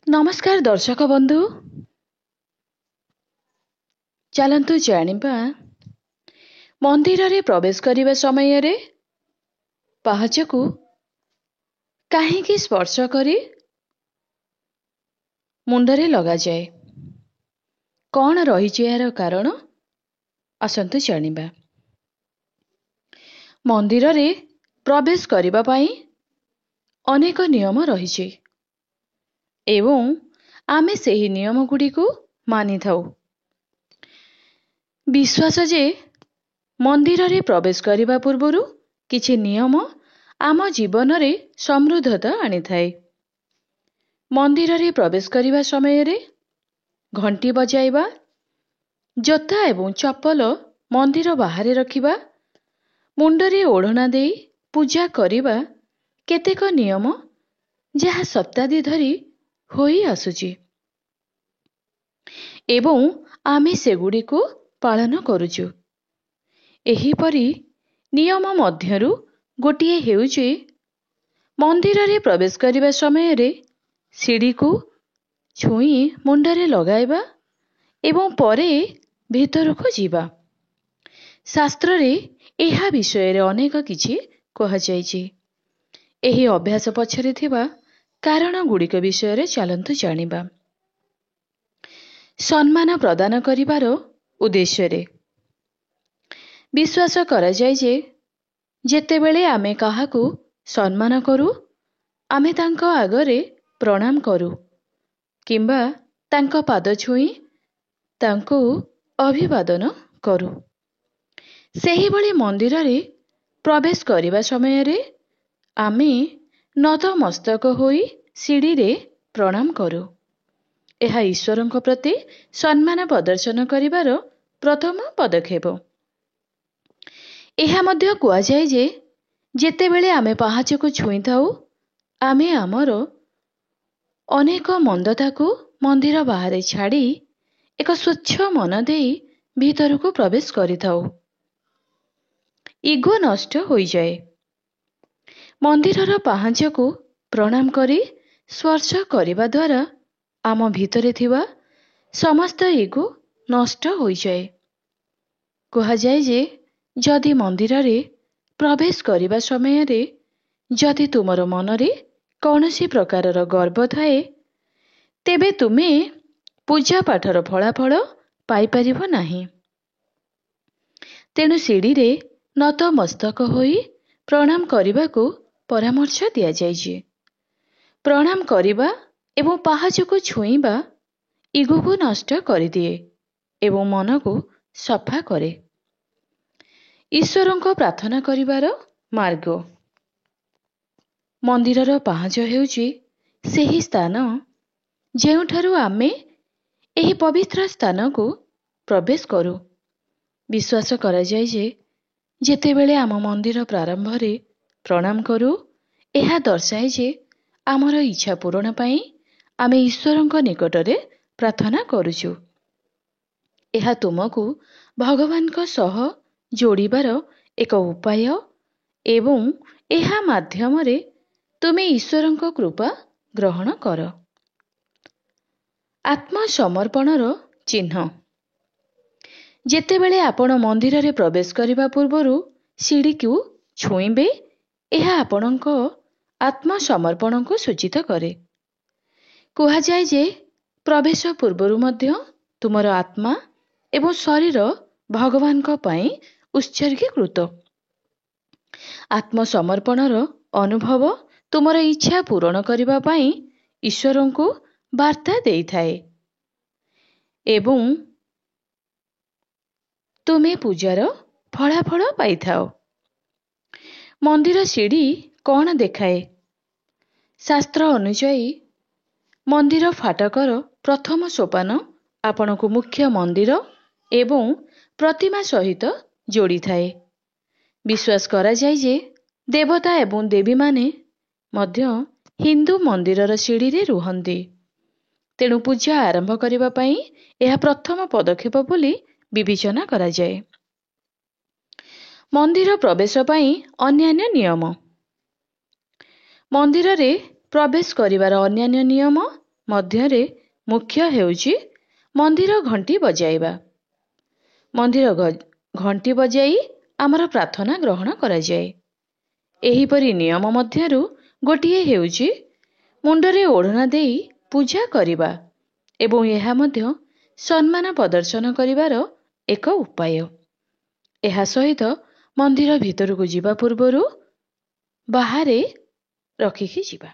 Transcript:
नमस्कार दर्शक बंधु, चलतु जानिबा मंदिर रे प्रवेश करने समय पाहच को कहीं स्पर्श करी मुंडरे लगा जाए। कौन रही यार कारण आसंतु जानिबा। मंदिर रे प्रवेश करने पाई अनेक नियम रही एवं आमे सेही नियम गुडी को मानि थाउ। विश्वास जे मंदिर रे प्रवेश करने पूर्वरु किछि नियम आम जीवन रे समृद्धता आनी थाए। मंदिर रे प्रवेश करने समय रे घंटी बजाइबा, जोता एवं चप्पल मंदिर बाहर रखिबा, मुंडरे ओढ़ना देई पूजा करिबा केतेक नियम जहा शताब्दी धरी होई आसुची एवं आमे सेगुडी को पालन करुचु। एहीपरि नियम मध्यरु गोटिए हेउची मंदिर रे प्रवेश करने समय रे सीढ़ी को छुई मुंडरे लगाइबा एवं परे भीतर को जीवा। शास्त्र रे एहा विषय रे अनेक किछि कहा जायछि। एही अभ्यास पछरे थिबा कारण गुड़िक विषय रे चलंतु जानिबा। सम्मान प्रदान करिवार उद्देश्य रे विश्वास करा जाय जे जेतेबेले आमे काहाकू सम्मान करू, आमे तांको आगरे प्रणाम करू किंबा तांको पाद छुई तांको अभिवादन करू। सेही भली मंदिर रे प्रवेश करिबा समय रे आमे नतमस्तक होई सीढ़ी रे प्रणाम करू। एहा ईश्वरंको प्रति सम्मान प्रदर्शन करिवार प्रथम पदक्षेप। एहा मध्य कुआ जाय जे जेतेबेले आमे पाहाच को छुई थाउ, आमे आमर अनेक मंदता को मंदिर बाहर छाड़ी एक स्वच्छ मन देई भीतर को प्रवेश करिथाउ। इगो नष्ट होई जाए। मंदिरर पाहाच को प्रणाम करी स्पर्श करिबा द्वारा आम भीतरे थिबा समस्त इगो नष्ट होई जाए। कहा जाए जे जदि मंदिर रे प्रवेश करिबा समय रे जदि तुमर मनरे कौनसी प्रकारर गर्व थाए, तेबे तुमे पूजा पाठर फलाफल पाई परिबो नाही। तेणु सीढ़ी रे नतमस्तक होई प्रणाम करिबा को परामर्श दिया जायछि। प्रणाम करिबा एवं पाहाच को छुईबा इगो को नष्ट करिदिए एवं मन को सफा करे। ईश्वरंको प्रार्थना करिवार मार्ग। मंदिरर पाहाच हेउची सेही स्थान जेउठारु आमे एही पवित्र स्थान को प्रवेश करू। विश्वास करा जाय जे जेतेबेले आम मंदिर प्रारंभ रे प्रणाम करू, एहा दर्शाए जे आमर इच्छा पूरण पाई आमे ईश्वरंको निकटरे प्रार्थना करुचु। एहा तुमको भगवानको सह जोड़िबार एक उपाय एवं एहा माध्यम रे तुमे ईश्वरंको कृपा ग्रहण कर। आत्मसमर्पणर चिन्ह। जेतेबेले आपण मंदिर रे प्रवेश करिबा पूर्वरु सीढ़ी को छुईबे, एहा आपणको आत्मसमर्पण को सूचित करे। कुहा जाय जे प्रवेश पूर्वरु मध्य तुमर आत्मा एवं शरीर भगवान को पाई उत्सर्गीकृत। आत्मसमर्पणर अनुभव तुमर इच्छा पूरण करिबा पाई ईश्वरं को वार्ता देई थाए एवं तुमे पूजार फलाफल पाई थाओ। मंदिर सीढ़ी कौन देखाए? शास्त्र अनुଯାयी मंदिर फाटकर प्रथम सोपान आपण को मुख्य मंदिर एवं प्रतिमा सहित जोड़ी थाए। विश्वास करा जाय जे देवता एवं देवी माने मध्य हिंदू मंदिरर सीढ़ी रे रुहंती। तेणु पूजा आरंभ करिबा पाई एहा प्रथम पदक्षेप बोली विवेचना करा जाय। मंदिर प्रवेश पाई अन्यान्य नियम। मंदिर रे प्रवेश करिवार अन्यान्य नियम ମଧ୍ୟରେ ମୁଖ୍ୟ ହେଉଛି ମନ୍ଦିର ଘଣ୍ଟି ବଜାଇବା। ମନ୍ଦିର ଘଣ୍ଟି ବଜାଇ ଆମର ପ୍ରାର୍ଥନା ଗ୍ରହଣ କରାଯାଏ। ଏହିପରି ନିୟମ ମଧ୍ୟରୁ ଗୋଟିଏ ହେଉଛି ମୁଣ୍ଡରେ ଓଢ଼ଣା ଦେଇ ପୂଜା କରିବା ଏବଂ ଏହା ମଧ୍ୟ ସମ୍ମାନ ପ୍ରଦର୍ଶନ କରିବାର ଏକ ଉପାୟ। ଏହା ସହିତ ମନ୍ଦିର ଭିତରକୁ ଯିବା ପୂର୍ବରୁ ବାହାରେ ରଖିକି ଯିବା।